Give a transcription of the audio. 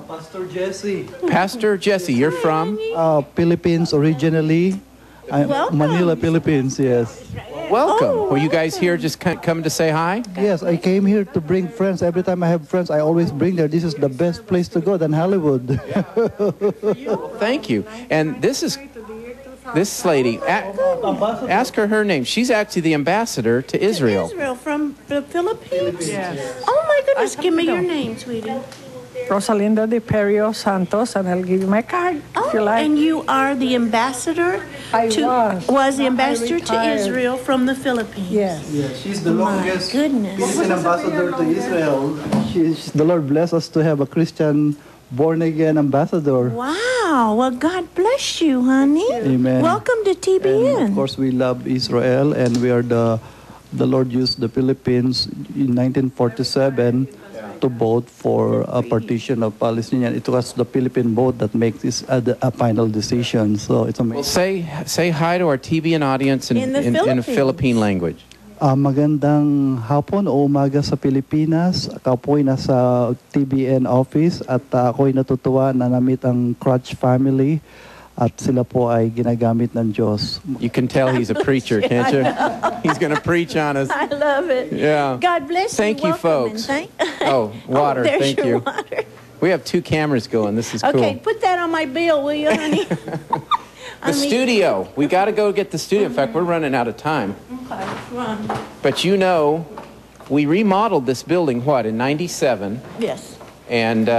Pastor Jesse. Pastor Jesse, you're from? Philippines originally. Welcome. Manila, Philippines, yes. Welcome. Oh, Were you guys welcome. here just come to say hi? Yes, I came here to bring friends. Every time I have friends, I always bring there. This is the best place to go than Hollywood. Thank you. And this lady, ask her name. She's actually the ambassador to Israel. Israel from the Philippines? Yes. Oh my goodness, give me your name, sweetie. Rosalinda de Perio Santos, and I'll give you my card if you Oh, like. and you are the ambassador I was. the I ambassador to retired. Israel from the Philippines. Yes. Yes, she's the longest Goodness. Philippine ambassador to Israel. The Lord bless us to have a Christian born-again ambassador. Wow. Well, God bless you, honey. Amen. Welcome to And TBN. of course, we love Israel, and we are the Lord used the Philippines in 1947 to vote for a partition of Palestinian. It was the Philippine vote that makes this a final decision. So it's Well, amazing. say hi to our TBN audience in In the a Philippines. Philippine language. Magandang hapon o umaga sa Pilipinas. Ako po'y nasa TBN office at ako'y natutuwa na na-meet ang Crutch family at sila po ay ginagamit ng Diyos. You can tell he's a preacher, can't you? He's going to preach on us. I love it. Yeah. God bless Thank you, Welcome, and folks. Oh, Water. there's Thank your you. water. We have 2 cameras going. This is cool. Okay, put that on my bill, will you, honey? The studio. We got to go get the studio. In fact, we're running out of time. Okay, run. But you know, we remodeled this building, what, in 97? Yes. And